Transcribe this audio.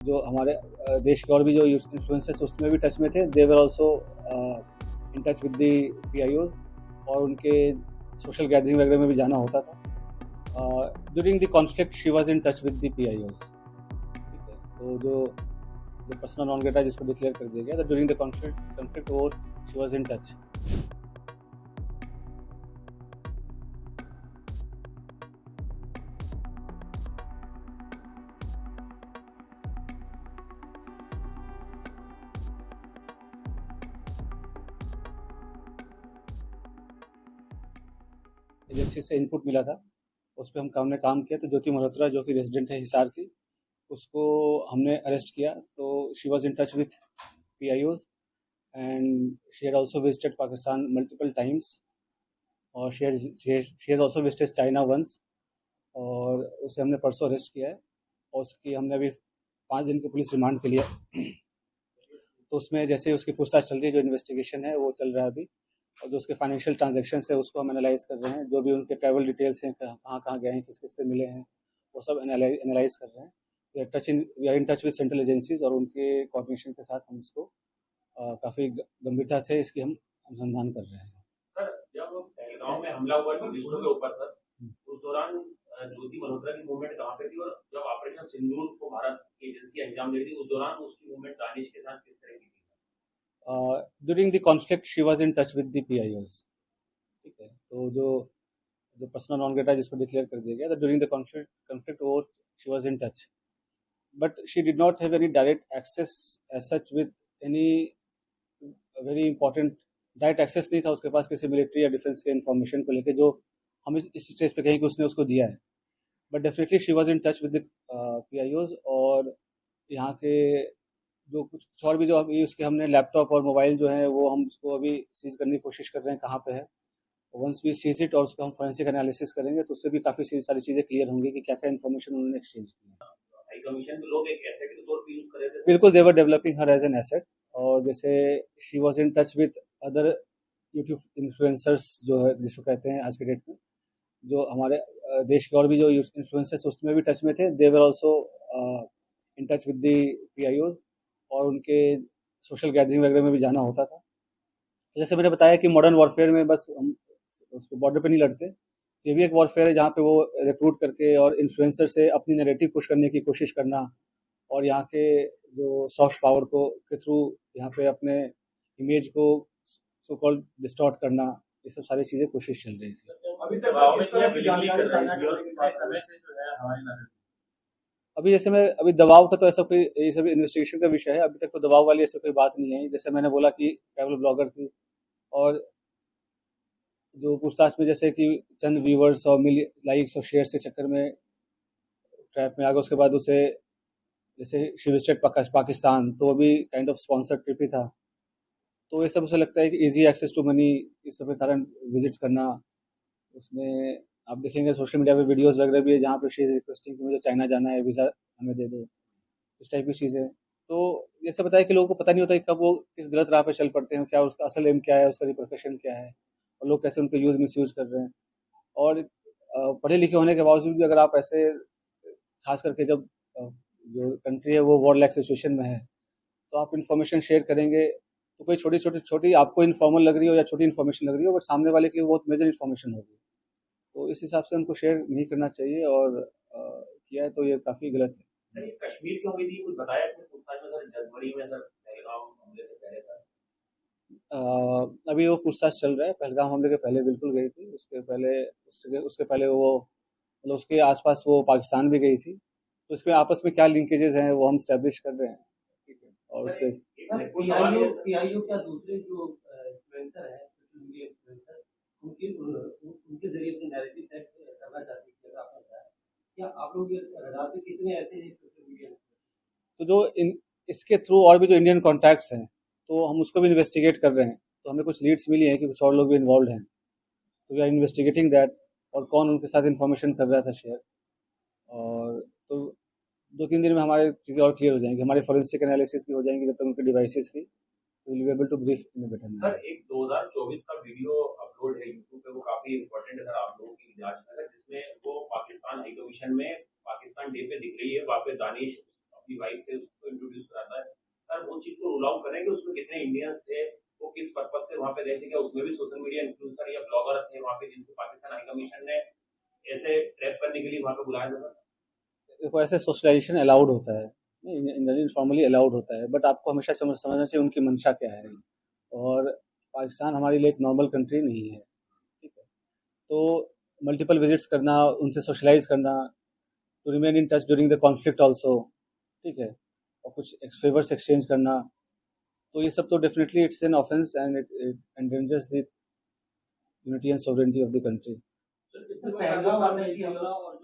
जो हमारे देश के और भी जो इन्फ्लुएंसर्स उसमें भी टच में थे, they were also in touch with the PIOs, और उनके सोशल गैदरिंग वगैरह में भी जाना होता था। During the conflict she was in touch with the पीआईओज। ठीक है, तो जो जो पर्सनल नॉन गेटा जिसको डिक्लेयर कर दिया गया, तो ड्यूरिंग द कॉन्फ्लिक्ट वो she was in touch. Agency से इनपुट मिला था, उस पर हमने काम किया। तो ज्योति मल्होत्रा जो कि रेजिडेंट है हिसार की, उसको हमने अरेस्ट किया। तो she was in touch with PIOs and she had also visited Pakistan multiple times, और she has also visited China once, और उसे हमने परसों अरेस्ट किया है। और उसकी हमने अभी 5 दिन के पुलिस रिमांड के लिए, तो उसमें जैसे उसकी पूछताछ चल रही है, जो इन्वेस्टिगेशन है वो चल रहा है अभी। और जो उसके फाइनेंशियल ट्रांजैक्शन है उसको हम एनालाइज कर रहे हैं, जो भी उनके ट्रैवल डिटेल्स हैं, कहाँ कहाँ गए हैं, किस किस से मिले हैं, वो सब एनालाइज कर रहे हैं। We are in touch with central agencies, और उनके कोऑर्डिनेशन के साथ हम इसको काफ़ी गंभीरता से इसकी हम अनुसंधान कर रहे हैं। सर, जब पहलगाम में हमला हुआ टूरिस्टों के ऊपर सर, उस दौरान ज्योति मल्होत्रा की मूवमेंट कहाँ पे थी, और जब ऑपरेशन सिंदूर को भारत की एजेंसी अंजाम दे रही थी, उस दौरान उसकी मूवमेंट दानिश के साथ किस तरह की थी? During the conflict she was in touch with the पीआईओज। ठीक है, तो जो जो पर्सनल नॉन गेटा जिसको डिक्लेयर कर दिया गया, तो ड्यूरिंग द कॉन्फ्लिक्ट वो she was in touch, but she did not have any direct access as such with any very important. Direct access नहीं था उसके पास किसी मिलिट्री या डिफेंस के इन्फॉर्मेशन को लेकर, जो हम इस स्टेज पे कहीं कि उसने उसको दिया है। But definitely she was in touch with पीआईओज, और यहाँ के जो कुछ और भी जो अभी उसके हमने लैपटॉप और मोबाइल जो है वो हम उसको अभी सीज करने की कोशिश कर रहे हैं, कहाँ पे है। वंस वी सीज इट और उसका हम फोरेंसिक एनालिसिस करेंगे, तो उससे भी काफ़ी सारी चीज़ें क्लियर होंगी कि क्या क्या इन्फॉर्मेशन उन्होंने एक्सचेंज की है। हाई कमीशन के लोग एक एसेट के तौर पर यूज कर रहे थे? बिल्कुल, they were developing her as an asset. और जैसे she was in touch with other YouTube influencers जो है जिसको कहते हैं आज के डेट में, जो हमारे देश के और भी जो इन्फ्लुएंसर्स उसमें भी टच में थे, they were also in touch with the PIOs, और उनके सोशल गैदरिंग वगैरह में भी जाना होता था। तो जैसे मैंने बताया कि मॉडर्न वॉरफेयर में बस हम उसको बॉर्डर पे नहीं लड़ते, ये भी एक वॉरफेयर है जहाँ पे वो रिक्रूट करके और इन्फ्लुएंसर से अपनी नैरेटिव पुश करने की कोशिश करना, और यहाँ के जो सॉफ्ट पावर को के थ्रू यहाँ पे अपने इमेज को सो कॉल्ड डिस्टॉर्ट करना, ये सब सारी चीज़ें कोशिश चल रही थी। अभी तक किस तरह की जानकारी साझा कर रही है समय से जो है हमारी नजर? अभी जैसे मैं अभी दबाव का तो ऐसा कोई, ये सब इन्वेस्टिगेशन का विषय है, अभी तक तो दबाव वाली ऐसी कोई बात नहीं है। जैसे मैंने बोला कि ट्रैवल ब्लॉगर थी, और जो पूछताछ में जैसे कि चंद व्यूवर्स और लाइक्स और शेयर के चक्कर में ट्रैप में आ गया, उसके बाद उसे जैसे शी विजिटेड पाकिस्तान, तो वो भी काइंड ऑफ स्पॉन्सर्ड ट्रिप ही था। तो ये सब उसे लगता है कि इजी एक्सेस टू मनी, इस सब के कारण विजिट करना। उसमें आप देखेंगे सोशल मीडिया पे वीडियोस वगैरह भी है जहाँ पे शी इज रिक्वेस्टिंग कि मुझे चाइना जाना है, वीज़ा हमें दे दो, इस टाइप की चीज़ें। तो ये सब बताया कि लोगों को पता नहीं होता कि कब वो किस गलत राह पे चल पड़ते हैं, क्या उसका असल एम क्या है, उसका प्रोफेशन क्या है, और लोग कैसे उनको यूज़ मिस यूज़ कर रहे हैं। और पढ़े लिखे होने के बावजूद भी अगर आप ऐसे, खास करके जब जो कंट्री है वो वॉर लाइक सिचुएशन में है, तो आप इन्फॉर्मेशन शेयर करेंगे, तो कोई छोटी छोटी छोटी आपको इन्फॉर्मल लग रही हो या छोटी इन्फॉर्मेशन लग रही हो, बट सामने वाले के लिए बहुत मेजर इन्फॉर्मेशन होगी। तो इस हिसाब से उनको शेयर नहीं करना चाहिए, और किया है तो ये काफ़ी गलत है। सर, ये कश्मीर क्यों गई थी, कुछ बताया इसमें पूछताछ में? सर, जनवरी में सर पहलगाम हमले से पहले सर। अभी वो पूछताछ चल रहा है। पहलगाम हमले के पहले बिल्कुल गई थी, उसके पहले उसके पहले वो मतलब उसके आसपास वो पाकिस्तान भी गई थी। तो इसमें आपस में क्या लिंकेजेस हैं वो हम स्टैब्लिश कर रहे हैं। ठीक है, और उसके पीआईओ क्या दूसरे जो इन्फ्लुएंसर हैं, सोशल मीडिया इन्फ्लुएंसर, उनके उनके जरिए अपनी नैरेटिव सेट करना चाहते हैं, अगर आपने बताया, क्या आप लोग ये रडार पे कितने ऐसे हैं सोशल मीडिया? तो जो इसके थ्रू और भी जो इंडियन कॉन्टैक्ट्स हैं, तो हम उसको भी इन्वेस्टिगेट कर रहे हैं। तो हमें कुछ लीड्स मिली हैं कि कुछ और लोग भी इन्वॉल्व हैं, तो वी आर इन्वेस्टिगेटिंग दैट, और कौन उनके साथ इन्फॉर्मेशन कर रहा था शेयर। और तो 2-3 दिन में हमारे चीज़ें और क्लियर हो जाएंगी, हमारी फॉरेंसिक एनालिसिस भी हो जाएंगी जब तक उनके डिवाइसेस की, तो will be able to brief in better sir, manner. एक 2024 का वीडियो अपलोड है यूट्यूब पे, वो काफी इंपॉर्टेंट है सर आप लोगों की जांच में, जिसमें वो पाकिस्तान हाई कमीशन में पाकिस्तान डे पे दिख रही है, वहाँ पे दानिश अपनी वाइफ से उसको इंट्रोड्यूस कराता है, सर वो चीज को रूल आउट करें कि उसमें कितने इंडियंस थे, वो किस पर्पज से वहाँ पे गए थे, क्या उसमें भी सोशल मीडिया इन्फ्लुएंसर या ब्लॉगर थे वहाँ पे जिनको पाकिस्तान हाई कमीशन ने ऐसे ट्रैप करने के लिए वहाँ पे बुलाया था? देखो ऐसे सोशलाइजेशन अलाउड होता है, नहीं फॉर्मली अलाउड होता है, बट आपको हमेशा समझना चाहिए उनकी मंशा क्या है। और पाकिस्तान हमारे लिए एक नॉर्मल कंट्री नहीं है, ठीक है। तो मल्टीपल विजिट्स करना, उनसे सोशलाइज करना, to remain in touch during the conflict also, ठीक है, और कुछ फेवर्स एक्सचेंज करना, तो ये सब तो definitely it's an offence and it endangers the unity and sovereignty of the country. Sir, इससे पहला वाला ये हमला और